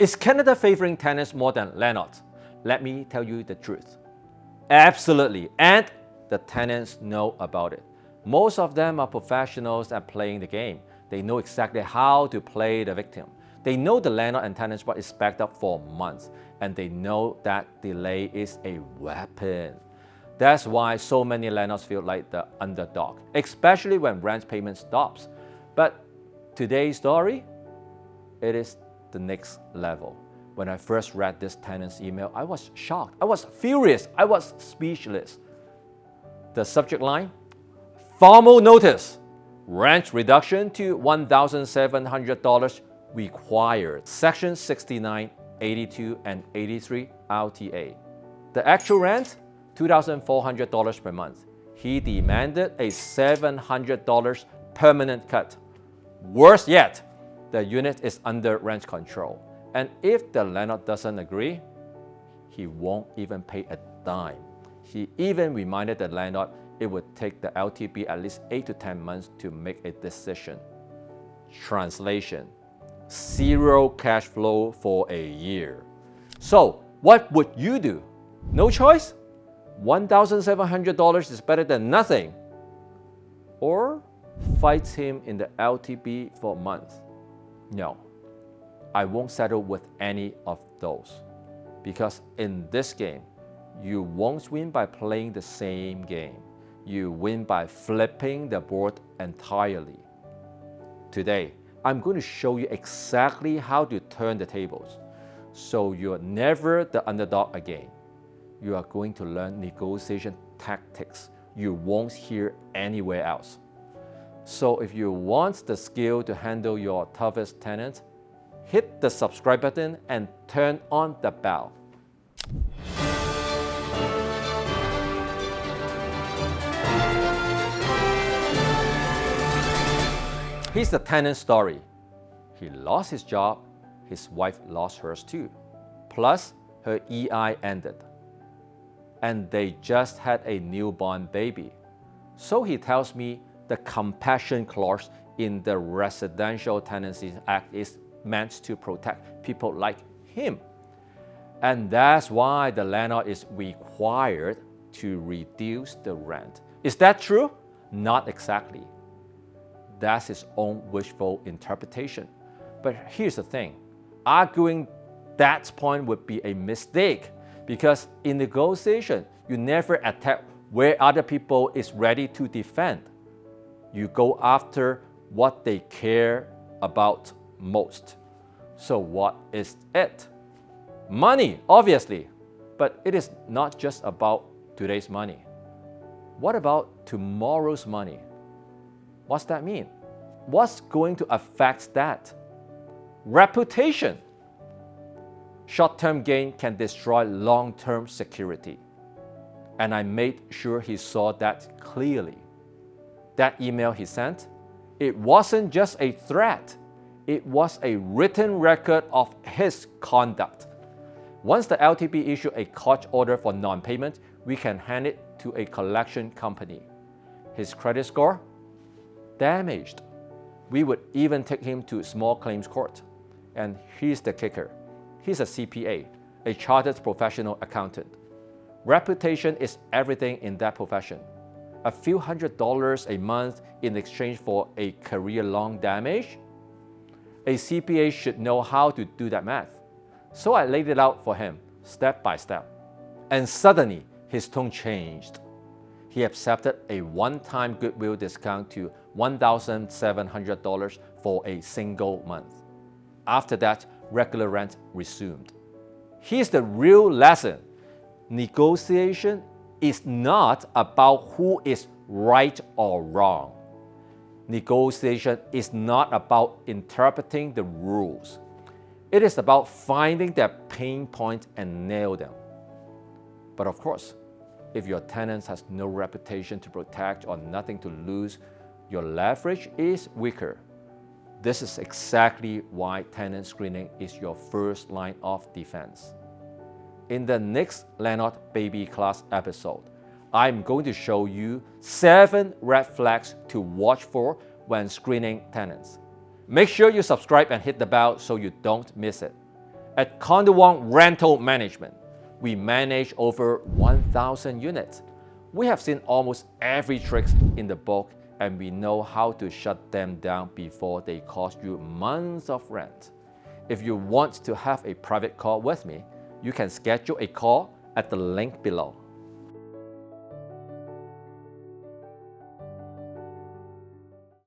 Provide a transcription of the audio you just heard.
Is Canada favoring tenants more than landlords? Let me tell you the truth. Absolutely, and the tenants know about it. Most of them are professionals at playing the game. They know exactly how to play the victim. They know the landlord and tenants board is backed up for months, and they know that delay is a weapon. That's why so many landlords feel like the underdog, especially when rent payment stops. But today's story, it is the next level. When I first read this tenant's email, I was shocked. I was furious. I was speechless. The subject line, formal notice, rent reduction to $1,700 required. Section 69, 82, and 83 RTA. The actual rent, $2,400 per month. He demanded a $700 permanent cut. Worse yet, the unit is under rent control. And if the landlord doesn't agree, he won't even pay a dime. He even reminded the landlord it would take the LTB at least 8 to 10 months to make a decision. Translation: zero cash flow for a year. So, what would you do? No choice? $1,700 is better than nothing. Or fight him in the LTB for months. No, I won't settle with any of those. Because in this game, you won't win by playing the same game. You win by flipping the board entirely. Today, I'm going to show you exactly how to turn the tables, so you're never the underdog again. You are going to learn negotiation tactics you won't hear anywhere else. So if you want the skill to handle your toughest tenant, hit the subscribe button and turn on the bell. Here's the tenant story. He lost his job, his wife lost hers too. Plus, her EI ended. And they just had a newborn baby. So he tells me the compassion clause in the Residential Tenancies Act is meant to protect people like him. And that's why the landlord is required to reduce the rent. Is that true? Not exactly. That's his own wishful interpretation. But here's the thing, arguing that point would be a mistake, because in negotiation, you never attack where other people is ready to defend. You go after what they care about most. So what is it? Money, obviously, but it is not just about today's money. What about tomorrow's money? What's that mean? What's going to affect that? Reputation. Short-term gain can destroy long-term security. And I made sure he saw that clearly. That email he sent, it wasn't just a threat. It was a written record of his conduct. Once the LTB issue a court order for non-payment, we can hand it to a collection company. His credit score? Damaged. We would even take him to small claims court. And here's the kicker. He's a CPA, a chartered professional accountant. Reputation is everything in that profession. A few $100s a month in exchange for a career-long damage? A CPA should know how to do that math. So I laid it out for him, step by step. And suddenly, his tone changed. He accepted a one-time goodwill discount to $1,700 for a single month. After that, regular rent resumed. Here's the real lesson. Negotiation is not about who is right or wrong. Negotiation is not about interpreting the rules. It is about finding their pain point and nail them. But of course, if your tenant has no reputation to protect or nothing to lose, your leverage is weaker. This is exactly why tenant screening is your first line of defense. In the next Landlord Baby Class episode, I'm going to show you 7 red flags to watch for when screening tenants. Make sure you subscribe and hit the bell so you don't miss it. At Condo One Rental Management, we manage over 1,000 units. We have seen almost every trick in the book, and we know how to shut them down before they cost you months of rent. If you want to have a private call with me, you can schedule a call at the link below.